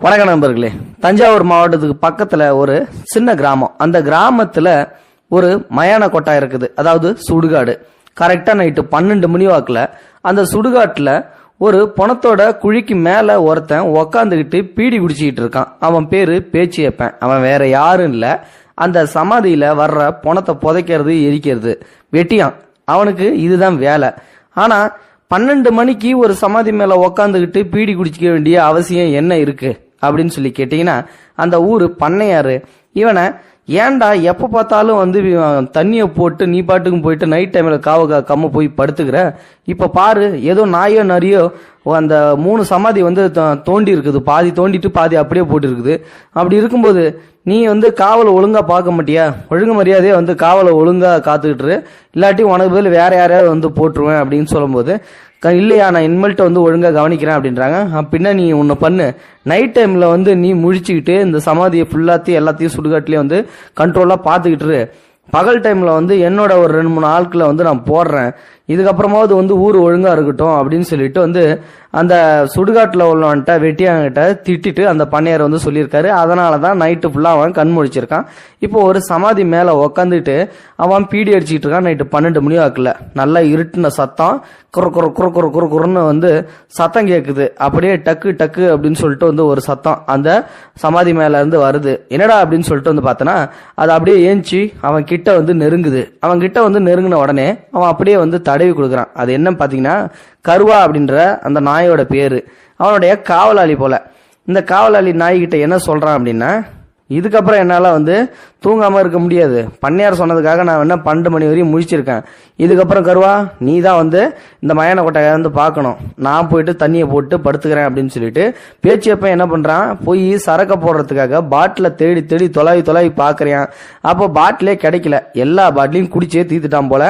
வணக்கம் நண்பர்களே. தஞ்சாவூர் மாவட்டத்துக்கு பக்கத்துல ஒரு சின்ன கிராமம். அந்த கிராமத்துல ஒரு மயான கொட்டா இருக்குது, அதாவது சுடுகாடு. கரெக்டா நைட்டு 12 மணி வாக்குல அந்த சுடுகாட்டுல ஒரு பணத்தோட குழிக்கு மேல ஒருத்தன் உக்காந்துக்கிட்டு பீடி குடிச்சிக்கிட்டு இருக்கான். அவன் பேரு பேச்சியப்பன். அவன் வேற யாரும் இல்ல, அந்த சமாதியில வர்ற பணத்தை புதைக்கிறது, எரிக்கிறது, வெட்டியான். அவனுக்கு இதுதான் வேலை. ஆனா 12 மணிக்கு ஒரு சமாதி மேல உக்காந்துக்கிட்டு பீடி குடிச்சிக்க வேண்டிய அவசியம் என்ன இருக்கு அப்படின்னு சொல்லி கேட்டீங்கன்னா, அந்த ஊரு பண்ணையாரு இவனை ஏன்டா எப்ப பார்த்தாலும் தண்ணியை போட்டு நீ பாட்டுக்கும் போயிட்டு நைட் டைம்ல கம்ம போய் படுத்துக்கிற, இப்ப பாரு ஏதோ நாயோ நரியோ அந்த 3 சமாதி தோண்டி இருக்குது, பாதி தோண்டிட்டு பாதி அப்படியே போட்டு இருக்குது. அப்படி இருக்கும்போது நீ காவலை ஒழுங்கா பார்க்க மாட்டியா? ஒழுங்கு மரியாதையே காவலை ஒழுங்கா காத்துக்கிட்டு, இல்லாட்டி உனக்கு பதில் வேற யாரையாவது போட்டுருவேன் அப்படின்னு சொல்லும்போது, இல்லையா நான் இனிமேல்ட்டு ஒழுங்கா கவனிக்கிறேன் அப்படின்றாங்க. அப்படின்னா நீ உன்னை பண்ணு, நைட் டைம்ல நீ முழிச்சுக்கிட்டு இந்த சமாதியை எல்லாத்தையும் சுடுகாட்டுலயே கண்ட்ரோலா பாத்துக்கிட்டு, பகல் டைம்ல என்னோட ஒரு 2-3 ஆட்களை நான் போடுறேன், இதுக்கப்புறமாவது ஊர் ஒழுங்கா இருக்கட்டும் அப்படின்னு சொல்லிட்டு அந்த சுடுகாட்டுல உள்ளவன்ட்ட வெட்டியாங்கிட்ட திட்டிட்டு அந்த பண்ணையார் சொல்லியிருக்காரு. அதனாலதான் நைட்டு ஃபுல்லா அவன் கண் முழிச்சிருக்கான். இப்போ ஒரு சமாதி மேல உக்காந்துட்டு அவன் பீடி அடிச்சுட்டு இருக்கான். நைட்டு 12 மணி வாக்குல நல்லா இருட்டுன சத்தம், குறுன்னு சத்தம் கேக்குது. அப்படியே டக்கு டக்கு அப்படின்னு சொல்லிட்டு ஒரு சத்தம் அந்த சமாதி மேல இருந்து வருது. என்னடா அப்படின்னு சொல்லிட்டு பார்த்தனா, அது அப்படியே ஏஞ்சி அவன் கிட்ட நெருங்குது. அவன் கிட்ட நெருங்கின உடனே அவன் அப்படியே தடவி கொடுக்குறான். அது என்ன பாத்தீங்கன்னா, கருவா அப்படின்ற அந்த நாயோட பேரு. அவனுடைய காவலாளி போல. இந்த காவலாளி நாய்கிட்ட என்ன சொல்றான் அப்படின்னா, இதுக்கப்புறம் என்னால தூங்காம இருக்க முடியாது, பண்ணையார் சொன்னதுக்காக நான் 12 மணி வரையும் முழிச்சிருக்கேன். இதுக்கப்புறம் கருவா நீ தான் இந்த மயான கொட்டையை பார்க்கணும், நான் போயிட்டு தண்ணியை போட்டு படுத்துக்கிறேன் அப்படின்னு சொல்லிட்டு பேச்சியப்ப என்ன பண்றான், போய் சரக்க போடுறதுக்காக பாட்டில தேடி தேடி தொலாவி பாக்குறான். அப்போ பாட்டிலே கிடைக்கல, எல்லா பாட்டிலையும் குடிச்சே தீத்துட்டான் போல.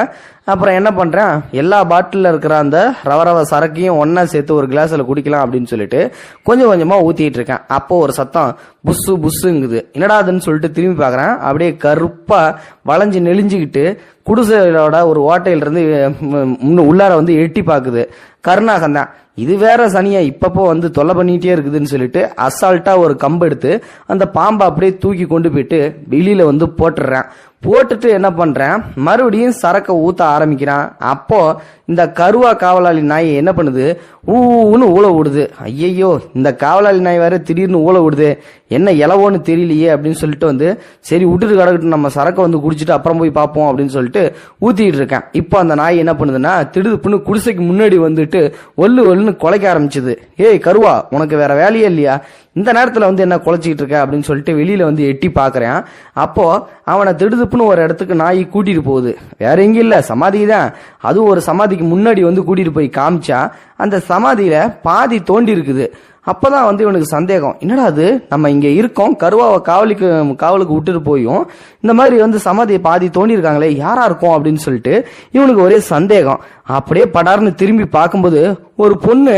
அப்புறம் என்ன பண்றேன், எல்லா பாட்டில இருக்கிற அந்த ரவ சரக்கையும் ஒன்னா சேர்த்து ஒரு கிளாஸ்ல குடிக்கலாம் அப்படின்னு சொல்லிட்டு கொஞ்சம் கொஞ்சமா ஊத்திட்டு இருக்கேன். அப்போ ஒரு சத்தம் புஸ்ஸு புஸ்ஸுங்குது. என்னடாதுன்னு சொல்லிட்டு திரும்பி பாக்குறேன். அப்படியே கருப்பா வளைஞ்சு நெளிஞ்சுக்கிட்டு குடிசையோட ஒரு ஓட்டையில இருந்து உள்ளார எட்டி பாக்குது. கருணாகம் தான். இது வேற சனியா இப்பப்போ தொல்லை பண்ணிட்டே இருக்குதுன்னு சொல்லிட்டு அசால்ட்டா ஒரு கம்பு எடுத்து அந்த பாம்பை அப்படியே தூக்கி கொண்டு போயிட்டு வெளியில போட்டுடுறேன். போட்டுட்டு என்ன பண்றேன், மறுபடியும் சரக்க ஊத்த ஆரம்பிக்கிறான். அப்போ இந்த கருவா காவலாளி நாய் என்ன பண்ணுது, ஊன்னு ஊழ விடுது. ஐயையோ, இந்த காவலாளி நாய் வேற திடீர்னு ஊழ விடுது, என்ன இலவோன்னு தெரியலையே அப்படின்னு சொல்லிட்டு சரி விட்டுட்டு கிடக்கட்டும், நம்ம சரக்க குடிச்சிட்டு அப்புறம் போய் பார்ப்போம் அப்படின்னு சொல்லிட்டு ஊத்திட்டு இருக்கேன். இப்போ அந்த நாய் என்ன பண்ணுதுன்னா, திடுப்புன்னு குடிசைக்கு முன்னாடி ஒல்லுன்னு குலைக்க ஆரம்பிச்சது. ஏய் கருவா, உனக்கு வேற வேலையே இல்லையா, இந்த நேரத்துல என்ன குலைச்சிக்கிட்டு இருக்க அப்படின்னு சொல்லிட்டு வெளியில எட்டி பாக்குறேன். அப்போ அவனை திடுதுப்புன்னு ஒரு இடத்துக்கு நாய் கூட்டிட்டு போகுது. வேற எங்க இல்ல, சமாதி தான். அதுவும் ஒரு சமாதிக்கு முன்னாடி கூட்டிட்டு போய் காமிச்சா அந்த சமாதியில பாதி தோண்டி இருக்குது. அப்பதான் இவனுக்கு சந்தேகம், என்னடா அது நம்ம இங்க இருக்கோம், கருவாவை காவலுக்கு விட்டுட்டு போயும் இந்த மாதிரி சமாதியை பாதி தோண்டி இருக்காங்களே, யாரா இருக்கும் அப்படின்னு சொல்லிட்டு இவனுக்கு ஒரே சந்தேகம். அப்படியே படார்னு திரும்பி பார்க்கும்போது ஒரு பொண்ணு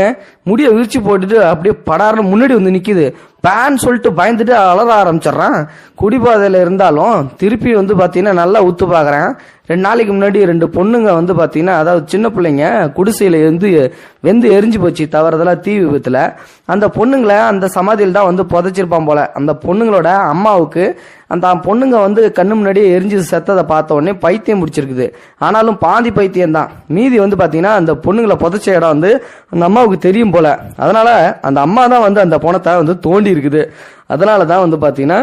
முடிய விரிச்சு போட்டுட்டு அப்படியே படார்னு முன்னாடி நிக்குது. பேன் சொல்லிட்டு பயந்துட்டு அலற ஆரம்பிச்சிடறான். குடிபாதையில இருந்தாலும் திருப்பி பாத்தீங்கன்னா நல்லா உத்து பாக்குறேன். 2 நாளைக்கு முன்னாடி 2 பொண்ணுங்க பாத்தீங்கன்னா, அதாவது சின்ன பிள்ளைங்க குடிசையில வெந்து எரிஞ்சு போச்சு தவறுதலா தீ விபத்துல. அந்த பொண்ணுங்களை அந்த சமாதியில் தான் புதைச்சிருப்பான் போல. அந்த பொண்ணுங்களோட அம்மாவுக்கு அந்த பொண்ணுங்க கண்ணு முன்னாடியே எரிஞ்சு செத்ததை பார்த்த உடனே பைத்தியம் முடிச்சிருக்குது. ஆனாலும் பாதி பைத்தியம் தான். மீதி பாத்தீங்கன்னா அந்த பொண்ணுங்களை புதைச்ச இடம் அந்த அம்மாவுக்கு தெரியும் போல. அதனால அந்த அம்மா தான் அந்த பணத்தை தோண்டி இருக்குது. அதனாலதான் பாத்தீங்கன்னா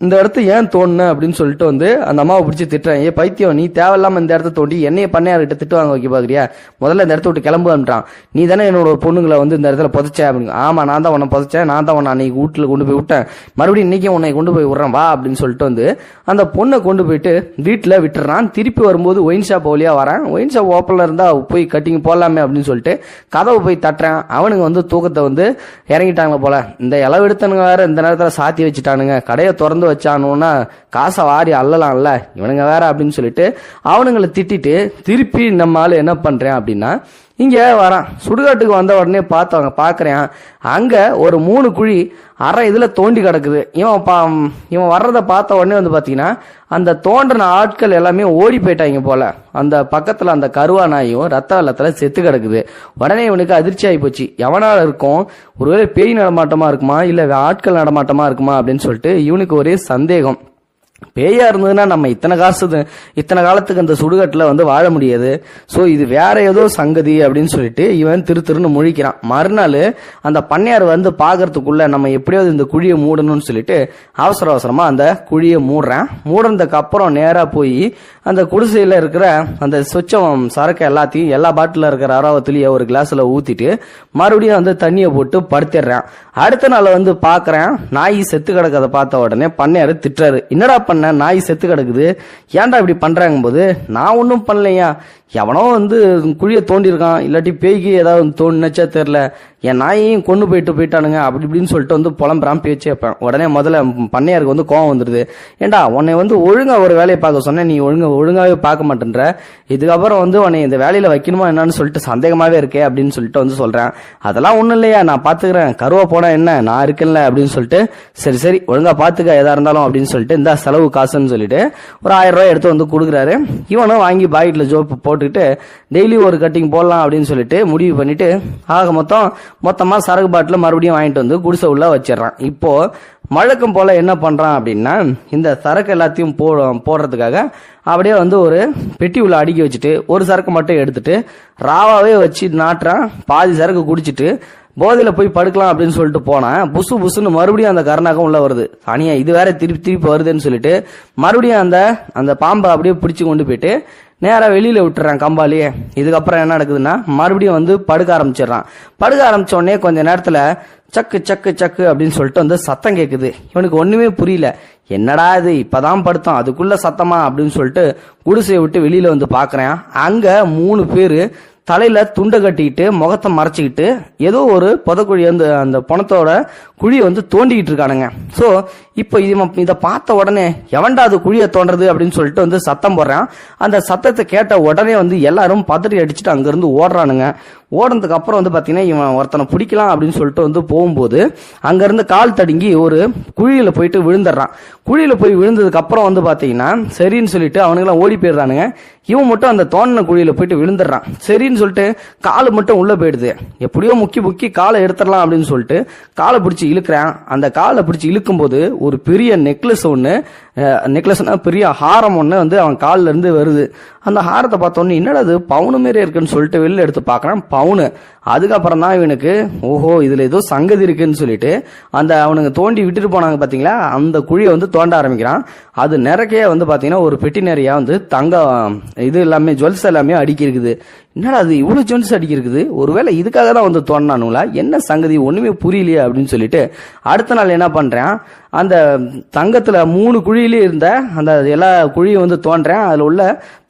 இந்த இடத்த ஏன் தோணுன அப்படின்னு சொல்லிட்டு அந்த அம்மாவை பிடிச்சி திட்டுறேன். ஏ பைத்தியம், நீ தேவையில்லாம இந்த இடத்த தோண்டி என்னைய பண்ணையார்கிட்ட திட்டு வாங்க வைக்க பாக்குறியா, முதல்ல இந்த இடத்த விட்டு கிளம்புன்றான். நீ தானே என்னோட பொண்ணுங்களை இந்த இடத்துல புதைச்ச அப்படின்னு. ஆமா, நான் தான் உன்னை புதைச்சேன், நான் தான் உன்னை அன்னைக்கு வீட்டுல கொண்டு போய் விட்டேன், மறுபடியும் இன்னைக்கு உன்னை கொண்டு போய் விடுறேன் வா அப்படின்னு சொல்லிட்டு அந்த பொண்ணை கொண்டு போயிட்டு வீட்டுல விட்டுறான். திருப்பி வரும்போது ஒயின் ஷாப் வழியா வரேன். ஒயின் ஷாப் ஓப்பன்ல இருந்தா போய் கட்டிங் போடலாமே அப்படின்னு சொல்லிட்டு கதவை போய் தட்டுறேன். அவனுங்க தூக்கத்தை இறங்கிட்டாங்க போல. இந்த இளவு எடுத்தனுங்க வேற இந்த நேரத்துல சாத்தி வச்சுட்டானுங்க, கடையை திறந்து வச்சானுன்னா காசை வாரி அல்லலாம்ல இவனுங்க வேற அப்படின்னு சொல்லிட்டு அவனுங்களை திட்டிட்டு திருப்பி நம்ம ஆளு என்ன பண்றேன் அப்படின்னா, இங்க வரான். சுடுகாட்டுக்கு வந்த உடனே பாக்குறேன், அங்க ஒரு 3 குழி அரை இதுல தோண்டி கிடக்குது. இவன் வர்றத பார்த்த உடனே வந்து பாத்தீங்கன்னா அந்த தோன்றின ஆட்கள் எல்லாமே ஓடி போயிட்டாங்க போல. அந்த பக்கத்துல அந்த கருவா நாயும் ரத்த வெள்ளத்துல செத்து கிடக்குது. உடனே இவனுக்கு அதிர்ச்சி ஆகி போச்சு. எவனால இருக்கும், ஒருவேளை பேய் நடமாட்டமா இருக்குமா இல்ல ஆட்கள் நடமாட்டமா இருக்குமா அப்படின்னு சொல்லிட்டு இவனுக்கு ஒரே சந்தேகம். பேயா இருந்ததுன்னா நம்ம இத்தனை காலத்துக்கு அந்த சுடுகாட்டுல வந்து வாழ முடியாது. சோ இது வேற ஏதோ சங்கதி அப்படின்னு சொல்லிட்டு இவன் திருன்னு முழிக்கிறான். மறுநாள் அந்த பண்ணையார் வந்து பாக்குறதுக்குள்ள நம்ம எப்படியாவது இந்த குழியை மூடணும்னு சொல்லிட்டு அவசரமா அந்த குழியை மூடுறதுக்கு அப்புறம் நேரா போய் அந்த குடிசையில இருக்கிற அந்த சொச்சம் சரக்கு எல்லாத்தையும் எல்லா பாட்டில இருக்கிற அராவத்திலேயே ஒரு கிளாஸ்ல ஊத்திட்டு மறுபடியும் வந்து தண்ணியை போட்டு படுத்திடுறான். அடுத்த நாள் வந்து பாக்குறேன், நாய் செத்து கிடக்கதை பார்த்த உடனே பண்ணையாரு திட்டுறாரு. என்னடா பண்ண, நாய் செத்து கிடக்குது, ஏன்டா இப்படி பண்றாங்க போது, நான் ஒன்னும் பண்ணலையா, எவனோ வந்து குழிய தோண்டி இருக்கான், இல்லாட்டி பேய்க்கு ஏதாவது தோணுச்சா தெரியல, என் நாயையும் கொண்டு போயிட்டானுங்க அப்படி இப்படின்னு சொல்லிட்டு வந்து புலம்புறான், பேச்சு வைப்பேன். உடனே முதல்ல பண்ணையாருக்கு வந்து கோவம் வந்துடுது. ஏண்டா உன்னை வந்து ஒழுங்கா ஒரு வேலையை பார்க்க சொன்னேன், நீ ஒழுங்காவே பார்க்க மாட்டேன்ற, இதுக்கப்புறம் வந்து உன்னை இந்த வேலையில வைக்கணுமா என்னன்னு சொல்லிட்டு சந்தேகமாவே இருக்கே அப்படின்னு சொல்லிட்டு வந்து சொல்றேன். அதெல்லாம் ஒண்ணும் இல்லையா, நான் பாத்துக்கிறேன், கருவா போனா என்ன, நான் இருக்கல அப்படின்னு சொல்லிட்டு சரி ஒழுங்கா பாத்துக்க எதா இருந்தாலும் அப்படின்னு சொல்லிட்டு இந்த செலவு காசுன்னு சொல்லிட்டு ஒரு 1000 ரூபாய் எடுத்து வந்து கொடுக்குறாரு. இவனும் வாங்கி பாக்கெட்ல ஜோப்பு போட்டுக்கிட்டு டெய்லி ஒரு கட்டிங் போடலாம் அப்படின்னு சொல்லிட்டு முடிவு பண்ணிட்டு ஆக மொத்தமா சரக்கு பாட்டில மறுபடியும் வாங்கிட்டு வந்து குடிசை உள்ள வச்சிடறான். இப்போ வழக்கம் போல என்ன பண்றான் அப்படின்னா, இந்த சரக்கு எல்லாத்தையும் போடுறதுக்காக அப்படியே வந்து ஒரு பெட்டி உள்ள அடுக்கி வச்சுட்டு ஒரு சரக்கு மட்டும் எடுத்துட்டு ராவாவே வச்சு நாட்டுறான். பாதி சரக்கு குடிச்சிட்டு போதையில போய் படுக்கலாம் அப்படின்னு சொல்லிட்டு போனேன். புசுன்னு மறுபடியும் அந்த கருணாகம் உள்ள வருது. அணியா இது வேற திருப்பி வருதுன்னு சொல்லிட்டு மறுபடியும் அந்த பாம்பை அப்படியே பிடிச்சு கொண்டு போயிட்டு நேரா வெளியில விட்டுறான் கம்பாலேயே. இதுக்கப்புறம் என்ன நடக்குதுன்னா மறுபடியும் வந்து படுக்க ஆரம்பிச்சிடறான். படுக்க ஆரம்பிச்ச உடனே கொஞ்ச நேரத்துல சக்கு சக்கு சக்கு அப்படின்னு சொல்லிட்டு வந்து சத்தம் கேக்குது. இவனுக்கு ஒண்ணுமே புரியல, என்னடா இது இப்பதான் படுத்தோம் அதுக்குள்ள சத்தமா அப்படின்னு சொல்லிட்டு குடிசையை விட்டு வெளியில வந்து பாக்குறேன். அங்க 3 பேரு தலையில துண்டை கட்டிக்கிட்டு முகத்தை மறைச்சிக்கிட்டு ஏதோ ஒரு புதக்குழி வந்து அந்த பணத்தோட குழியை வந்து தோண்டிக்கிட்டு இருக்கானுங்க. சோ இப்போ இதை பார்த்த உடனே எவன்டா அது குழியை தோன்றது அப்படின்னு சொல்லிட்டு வந்து சத்தம் போடுறான். அந்த சத்தத்தை கேட்ட உடனே வந்து எல்லாரும் பதறி அடிச்சுட்டு அங்கிருந்து ஓடுறானுங்க. ஓடுறதுக்கு அப்புறம் வந்து பாத்தீங்கன்னா இவன் ஒருத்தனை பிடிக்கலாம் அப்படின்னு சொல்லிட்டு வந்து போகும்போது அங்கிருந்து கால் தடுங்கி ஒரு குழியில போயிட்டு விழுந்துடுறான். குழியில போய் விழுந்ததுக்கு அப்புறம் வந்து பாத்தீங்கன்னா சரின்னு சொல்லிட்டு அவனுங்கெல்லாம் ஓடி போயிடுறானுங்க. இவன் மட்டும் அந்த தோண்டின குழியில போயிட்டு விழுந்துடுறான். சரின்னு சொல்லிட்டு காலு மட்டும் உள்ள போயிடுது. எப்படியோ முக்கி காலை எடுத்துடலாம் அப்படின்னு சொல்லிட்டு காலை பிடிச்சி இழுக்கிறான். அந்த காலை பிடிச்சி இழுக்கும் போது ஒரு பெரிய நெக்லஸ்னா பெரிய ஹாரம் ஒண்ணு வந்து அவன் காலில இருந்து வருது. அந்த ஹாரத்தை பார்த்தோன்னு என்னடா அது பவுனு மாரி இருக்குன்னு சொல்லிட்டு வெளில எடுத்து பாக்குறான், பவுனு. அதுக்கப்புறம் தான் இவனுக்கு ஓஹோ இதுல ஏதோ சங்கதி இருக்குன்னு சொல்லிட்டு அந்த அவனுங்க தோண்டி விட்டுட்டு போனாங்க பாத்தீங்களா, அந்த குழியை வந்து தோண்ட ஆரம்பிக்கிறான். அது நிறைய வந்து பாத்தீங்கன்னா ஒரு பெட்டி நிறைய வந்து தங்கம் இது எல்லாமே ஜுவல்ஸ் எல்லாமே அடுக்கி இருக்குது. என்னடா அது இவ்வளவு ஜுவல்ஸ் அடுக்கி இருக்குது, ஒருவேளை இதுக்காக தான் வந்து தோண்டானுங்களா, என்ன சங்கதி ஒண்ணுமே புரியலையே அப்படின்னு சொல்லிட்டு அடுத்த நாள் என்ன பண்றேன், அந்த தங்கத்துல 3 குழியிலே இருந்த அந்த எல்லா குழியும் வந்து தோன்றேன். அதுல உள்ள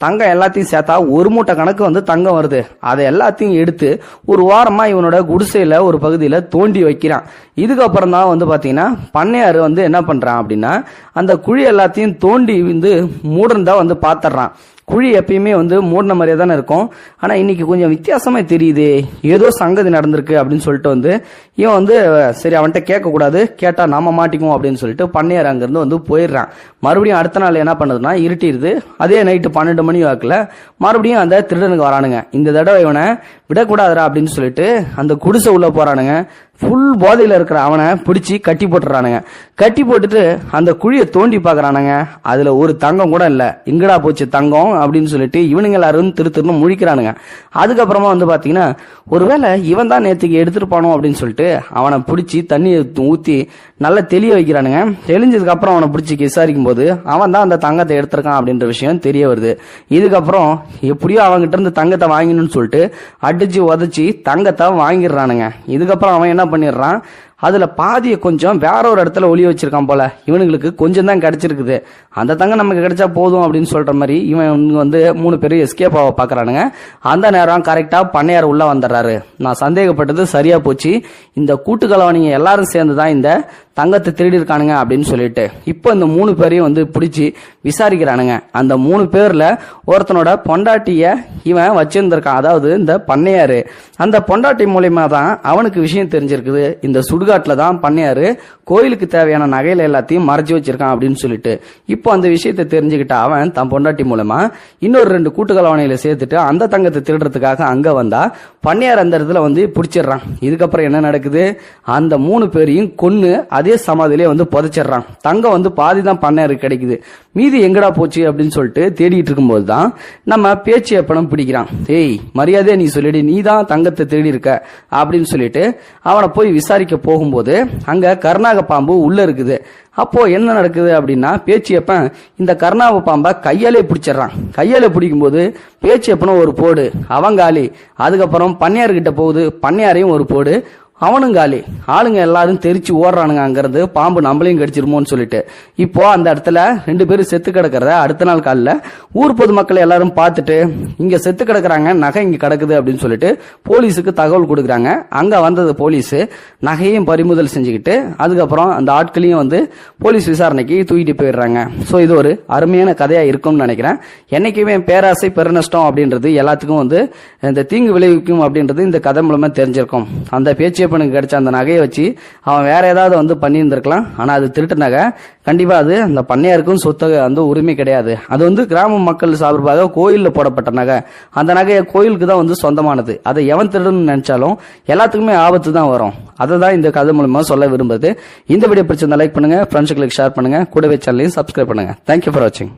தங்கம் எல்லாத்தையும் சேர்த்தா 1 மூட்டை கணக்கு வந்து தங்கம் வருது. அதை எல்லாத்தையும் எடுத்து ஒரு வாரமா இவனோட குடிசையில ஒரு பகுதியில தோண்டி வைக்கிறான். இதுக்கப்புறம் தான் வந்து பாத்தீங்கன்னா பண்ணையாரு வந்து என்ன பண்றான் அப்படின்னா அந்த குழி எல்லாத்தையும் தோண்டி வந்து மூடந்தா வந்து பாத்துறான். குழி எப்பயுமே வந்து மூடின மாதிரியே தானே இருக்கும், ஆனா இன்னைக்கு கொஞ்சம் வித்தியாசமா தெரியுது, ஏதோ சங்கதி நடந்திருக்கு அப்படின்னு சொல்லிட்டு வந்து இவன் வந்து சரி அவன்கிட்ட கேட்க கூடாது, கேட்டா நாம மாட்டிக்குவோம் அப்படின்னு சொல்லிட்டு பண்ணையார் அங்கிருந்து வந்து போயிடுறான். மறுபடியும் அடுத்த நாள் என்ன பண்ணுதுன்னா இருட்டிடுது. அதே நைட்டு 12 மணி வாக்குல மறுபடியும் அந்த திருடனுக்கு வரானுங்க. இந்த தடவை இவனை விடக்கூடாதுரா அப்படின்னு சொல்லிட்டு அந்த குடிசை உள்ள போறானுங்க. ஃபுல் போதையில இருக்கிற அவனை பிடிச்சி கட்டி போட்டுறானுங்க. கட்டி போட்டுட்டு அந்த குழியை தோண்டி பாக்குறானுங்க. அதுல ஒரு தங்கம் கூட இல்ல. எங்கடா போச்சு தங்கம் அப்படின்னு சொல்லிட்டு இவனுங்க எல்லாரும் திருன்னு முழிக்கிறானுங்க. அதுக்கப்புறமா வந்து பாத்தீங்கன்னா ஒருவேளை இவன் தான் நேற்றுக்கு எடுத்துருப்பானோ அப்படின்னு சொல்லிட்டு அவனை பிடிச்சி தண்ணியை ஊத்தி நல்லா தெளிய வைக்கிறானுங்க. தெளிஞ்சதுக்கு அப்புறம் அவனை பிடிச்சி விசாரிக்கும் போது அவன் தான் அந்த தங்கத்தை எடுத்திருக்கான் அப்படின்ற விஷயம் தெரிய வருது. இதுக்கப்புறம் எப்படியோ அவன்கிட்ட இருந்து தங்கத்தை வாங்கணும்னு சொல்லிட்டு அடிச்சு உதச்சி தங்கத்தை வாங்கிடுறானுங்க. இதுக்கப்புறம் அவன் என்ன பண்ணிடுறான், அதுல பாதியை கொஞ்சம் வேற ஒரு இடத்துல ஒளிய வச்சிருக்கான் போல. இவனுங்களுக்கு கொஞ்சம் தான் கிடைச்சிருக்குது, அந்த தங்கம் நமக்கு கிடைச்சா போதும் அப்படின்னு சொல்ற மாதிரி இவன் வந்து 3 பேரும் எஸ்கேப் ஆக பாக்குறானுங்க. அந்த நேரம் கரெக்டா பண்ணையார் உள்ள வந்துடுறாரு. நான் சந்தேகப்பட்டது சரியா போச்சு. இந்த கூட்டுக்கலவனிங்க எல்லாரும் சேர்ந்துதான் இந்த தங்கத்தை திருடி இருக்கானுங்க அப்படின்னு சொல்லிட்டு இப்போ இந்த 3 பேரையும் வந்து பிடிச்சி விசாரிக்கிறானுங்க. அந்த 3 பேர்ல ஒருத்தனோட பொண்டாட்டிய இவன் வச்சிருந்திருக்கான், அதாவது இந்த பண்ணையாரு. அந்த பொண்டாட்டி மூலியமா தான் அவனுக்கு விஷயம் தெரிஞ்சிருக்குது, இந்த சுடுகாட்டுல தான் பண்ணையாரு கோயிலுக்கு தேவையான நகையில எல்லாத்தையும் மறைச்சு வச்சிருக்கான் அப்படின்னு சொல்லிட்டு. இப்போ அந்த விஷயத்தை தெரிஞ்சுக்கிட்ட அவன் தன் பொண்டாட்டி மூலமா இன்னொரு 2 கூட்டுக்கலவணையில சேர்த்துட்டு அந்த தங்கத்தை திருடுறதுக்காக அங்க வந்தா பண்ணையார் அந்த இடத்துல வந்து பிடிச்சிடுறான். இதுக்கப்புறம் என்ன நடக்குது, அந்த 3 பேரையும் கொன்னு அதே சமாதியிலே வந்து புதைச்சிடுறான். தங்கம் வந்து பாதி தான் பண்ணையாருக்கு கிடைக்குது, மீதி எங்கடா போச்சு அப்படின்னு சொல்லிட்டு தேடிட்டு இருக்கும்போது தான் நம்ம பேச்சு எப்பனம் பிடிக்கிறான். ஏய் மரியாதையா நீ சொல்லிடு, நீ தான் தங்கத்தை திருடி இருக்க அப்படின்னு சொல்லிட்டு அவனை போய் விசாரிக்க போகும்போது அங்க கருணாக பாம்பு உள்ள இருக்குது. அப்போ என்ன நடக்குது அப்படின்னா, பேச்சியப்பன் இந்த கருணாக பாம்பை கையாலே பிடிச்சிடறான். கையாலே பிடிக்கும் போது பேச்சியப்பனும் ஒரு போடு, அவங்காலி. அதுக்கப்புறம் பண்ணையார்கிட்ட போகுது, பண்ணையாரையும் ஒரு போடு, அவனும் காலி. ஆளுங்க எல்லாரும் தெரிச்சு ஓடுறானுங்க அங்கிருந்து, பாம்பு நம்மளையும் கடிச்சிருமோன்னு சொல்லிட்டு. இப்போ அந்த இடத்துல 2 பேரும் செத்து கிடக்கிறத அடுத்த நாள் காலைல ஊர் பொதுமக்கள் எல்லாரும் பார்த்துட்டு இங்க செத்து கிடக்குறாங்க, நகை இங்க கிடக்குது அப்படின்னு சொல்லிட்டு போலீஸுக்கு தகவல் கொடுக்குறாங்க. அங்க வந்தது போலீஸ் நகையும் பறிமுதல் செஞ்சுக்கிட்டு அதுக்கப்புறம் அந்த ஆட்களையும் வந்து போலீஸ் விசாரணைக்கு தூக்கிட்டு போயிடுறாங்க. ஸோ இது ஒரு அருமையான கதையா இருக்கும்னு நினைக்கிறேன். என்னைக்குமே பேராசை பெருநஷ்டம் அப்படின்றது எல்லாத்துக்கும் வந்து இந்த தீங்கு விளைவிக்கும் அப்படின்றது இந்த கதை மூலமா தெரிஞ்சிருக்கும். அந்த பேச்சு கிடைச்ச அந்த நகையை வச்சு அவன் வேற ஏதாவது வந்து பண்ணியிருந்திருக்கலாம். ஆனா அது திருட்டு நகை, கண்டிப்பா அது அந்த பண்ணையாருக்கும் சொத்து அந்த உரிமை கிடையாது. அது வந்து கிராம மக்கள் சார்பாக கோயில்ல போடப்பட்ட நகை. அந்த நகையை கோயிலுக்கு தான் வந்து சொந்தமானது. அதை எவன் திருடுன்னு நினைச்சாலும் எல்லாத்துக்குமே ஆபத்து தான் வரும். அதை தான் இந்த கதை மூலமா சொல்ல விரும்புது. இந்த வீடியோ பிடிச்சிருந்தா லைக் பண்ணுங்க, ஃப்ரெண்ட்ஸுகளுக்கு ஷேர் பண்ணுங்க, கூடவே சேனலையும் சப்ஸ்கிரைப் பண்ணுங்க. தேங்க்யூ ஃபார் வாட்சிங்.